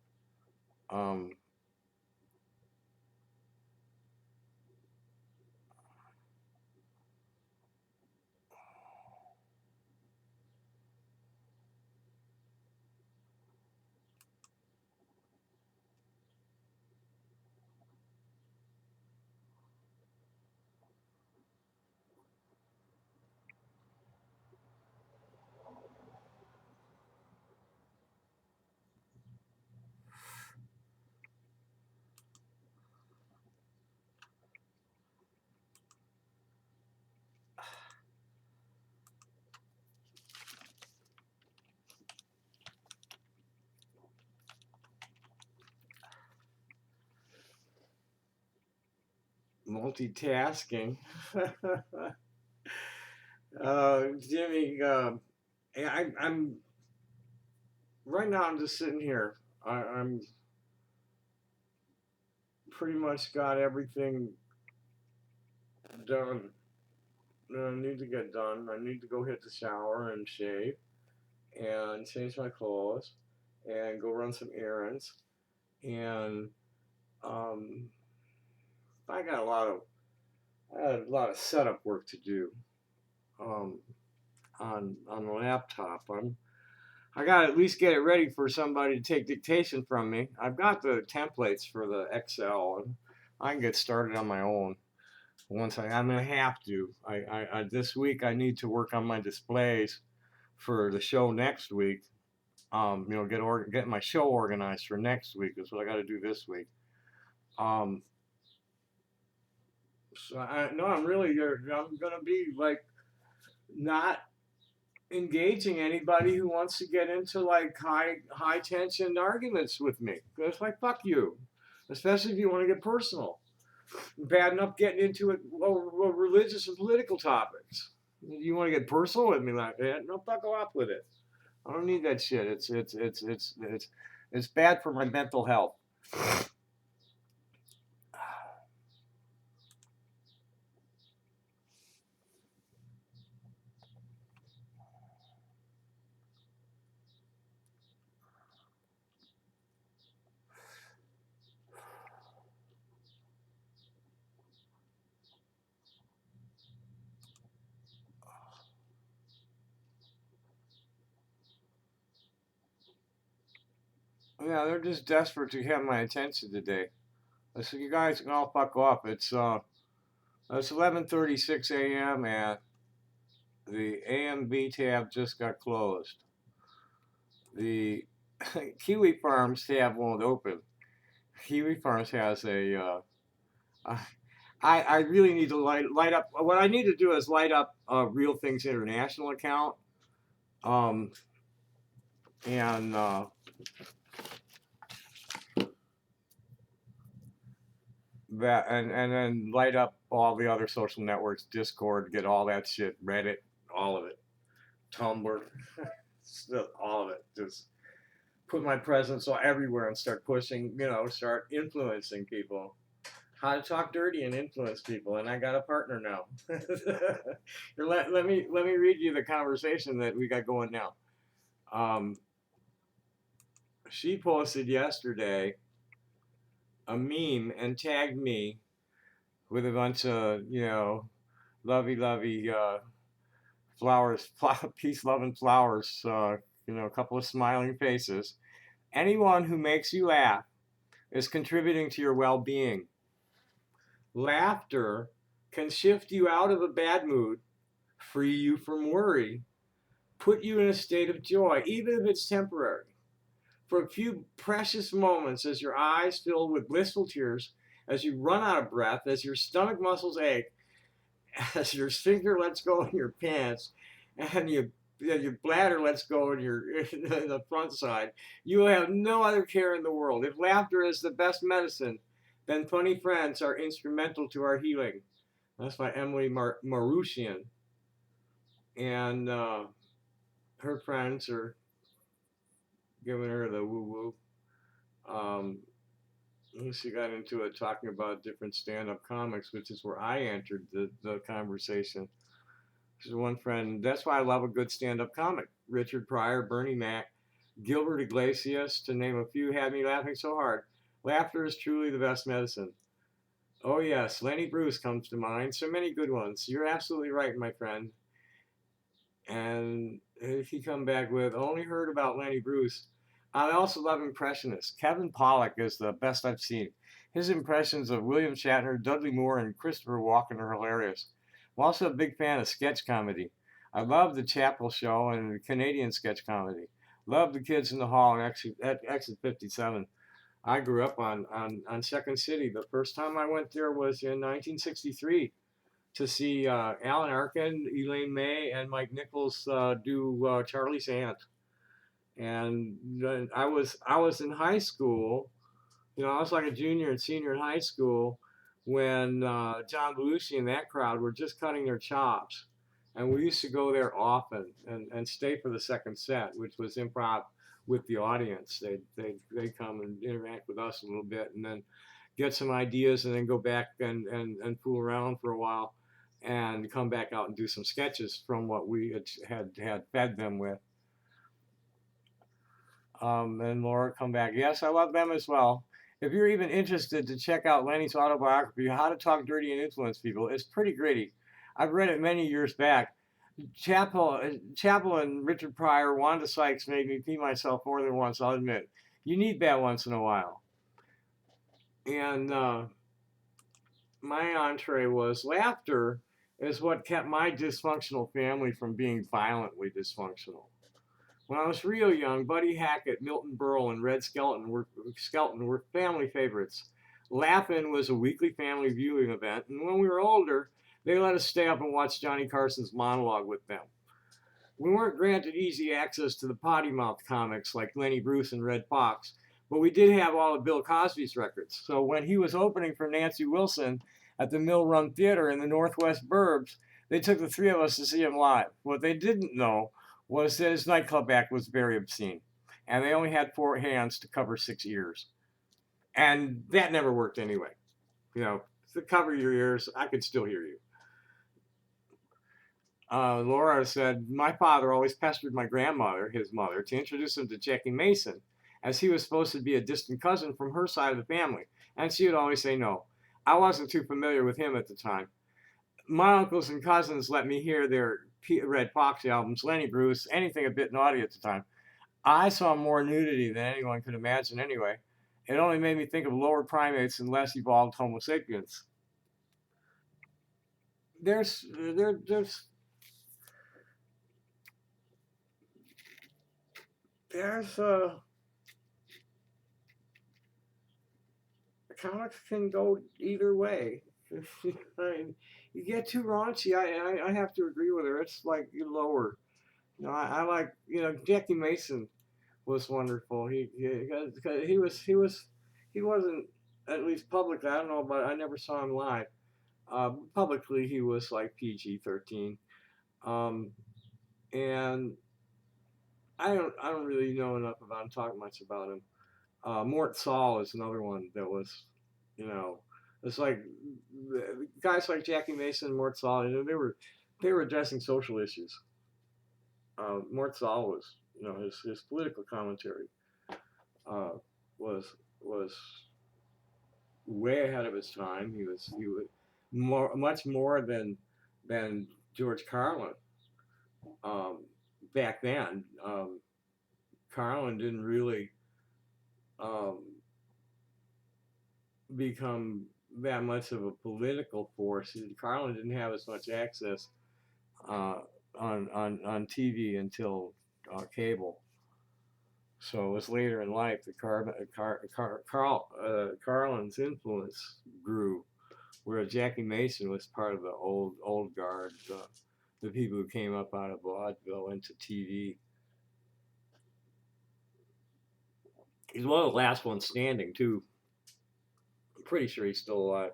multitasking. Jimmy, I'm right now. I'm just sitting here. I'm pretty much got everything done that I need to get done. I need to go hit the shower and shave and change my clothes and go run some errands. And um, I got a lot of setup work to do um, on the laptop. I got to at least get it ready for somebody to take dictation from me. I've got the templates for the Excel, and I can get started on my own. I'm gonna have to. I this week I need to work on my displays for the show next week. Get my show organized for next week is what I got to do this week. Um, so I no, I'm gonna be like not engaging anybody who wants to get into like high tension arguments with me. It's like fuck you, especially if you want to get personal. Bad enough getting into it over religious and political topics. You want to get personal with me like that? No, fuck off with it. I don't need that shit. It's bad for my mental health. Yeah, they're just desperate to have my attention today. I said, you guys can all fuck off. It's 11:36 a.m. and the AMB tab just got closed. The Kiwi Farms tab won't open. Kiwi Farms has a. I really need to light up. What I need to do is light up a Real Things International account. And and then light up all the other social networks, Discord, get all that shit, Reddit, all of it, Tumblr, all of it. Just put my presence everywhere and start pushing, start influencing people. How to talk dirty and influence people, and I got a partner now. let me read you the conversation that we got going now. She posted yesterday a meme and tagged me with a bunch of lovey flowers, peace, love, and flowers. A couple of smiling faces. Anyone who makes you laugh is contributing to your well-being. Laughter can shift you out of a bad mood, free you from worry, put you in a state of joy, even if it's temporary. For a few precious moments as your eyes fill with blissful tears, as you run out of breath, as your stomach muscles ache, as your sphincter lets go in your pants, and your bladder lets go in the front side, you will have no other care in the world. If laughter is the best medicine, then funny friends are instrumental to our healing. That's by Emily Marushian. And her friends are giving her the woo-woo. She got into it talking about different stand-up comics, which is where I entered the conversation. She's one friend. That's why I love a good stand-up comic. Richard Pryor, Bernie Mac, Gilbert Iglesias, to name a few, had me laughing so hard. Laughter is truly the best medicine. Oh yes, Lenny Bruce comes to mind. So many good ones. You're absolutely right, my friend. And if you come back with, only heard about Lenny Bruce. I also love impressionists. Kevin Pollak is the best I've seen. His impressions of William Shatner, Dudley Moore, and Christopher Walken are hilarious. I'm also a big fan of sketch comedy. I love the Chappell Show and Canadian sketch comedy. Love the Kids in the Hall at Exit 57. I grew up on Second City. The first time I went there was in 1963 to see Alan Arkin, Elaine May, and Mike Nichols do Charlie's Aunt. And I was in high school. I was like a junior and senior in high school when John Belushi and that crowd were just cutting their chops. And we used to go there often and stay for the second set, which was improv with the audience. They'd come and interact with us a little bit and then get some ideas and then go back and fool around for a while and come back out and do some sketches from what we had fed them with. And Laura come back. Yes, I love them as well. If you're even interested to check out Lenny's autobiography, How to Talk Dirty and Influence People, it's pretty gritty. I've read it many years back. Chappell and Richard Pryor, Wanda Sykes made me pee myself more than once, I'll admit. You need that once in a while. And my entree was laughter is what kept my dysfunctional family from being violently dysfunctional. When I was real young, Buddy Hackett, Milton Berle, and Red Skelton were family favorites. Laugh-In was a weekly family viewing event, and when we were older, they let us stay up and watch Johnny Carson's monologue with them. We weren't granted easy access to the potty mouth comics like Lenny Bruce and Red Fox, but we did have all of Bill Cosby's records. So when he was opening for Nancy Wilson at the Mill Run Theater in the Northwest Burbs, they took the three of us to see him live. What they didn't know was that his nightclub act was very obscene, and they only had 4 hands to cover 6 ears. And that never worked anyway. You know, to cover your ears, I could still hear you. Laura said, my father always pestered my grandmother, his mother, to introduce him to Jackie Mason, as he was supposed to be a distant cousin from her side of the family, and she would always say no. I wasn't too familiar with him at the time. My uncles and cousins let me hear their Red Fox albums, Lenny Bruce, anything a bit naughty at the time. I saw more nudity than anyone could imagine anyway. It only made me think of lower primates and less evolved Homo sapiens. There's comics can go either way. You get too raunchy, I have to agree with her. It's like you lower. You know, I like, you know, Jackie Mason was wonderful. He wasn't, at least publicly, I don't know about, I never saw him live. Publicly he was like PG-13. And I don't really know enough about him, talk much about him. Mort Saul is another one that was, you know, it's like guys like Jackie Mason and Mort Saul, you know, they were addressing social issues. Mort Saul was, you know, his political commentary was way ahead of his time. He was much more than George Carlin back then. Carlin didn't really become that much of a political force. Carlin didn't have as much access on TV until cable. So it was later in life that Carlin's influence grew, whereas Jackie Mason was part of the old guard, the people who came up out of vaudeville into TV. He's one of the last ones standing too. I'm pretty sure he's still alive.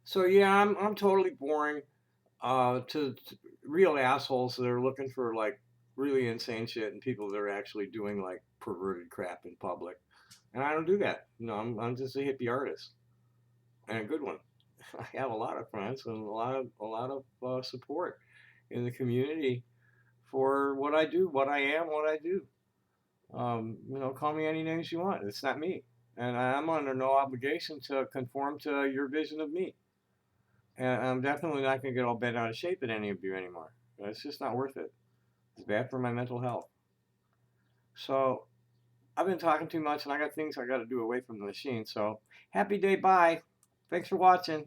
So yeah, I'm totally boring to real assholes that are looking for like really insane shit and people that are actually doing like perverted crap in public. And I don't do that. You know, I'm just a hippie artist and a good one. I have a lot of friends and a lot of support in the community for what I do, what I am, what I do. You know, call me any names you want. It's not me, and I'm under no obligation to conform to your vision of me. And I'm definitely not going to get all bent out of shape at any of you anymore. It's just not worth it. It's bad for my mental health. So I've been talking too much, and I got things I got to do away from the machine. So happy day, bye. Thanks for watching.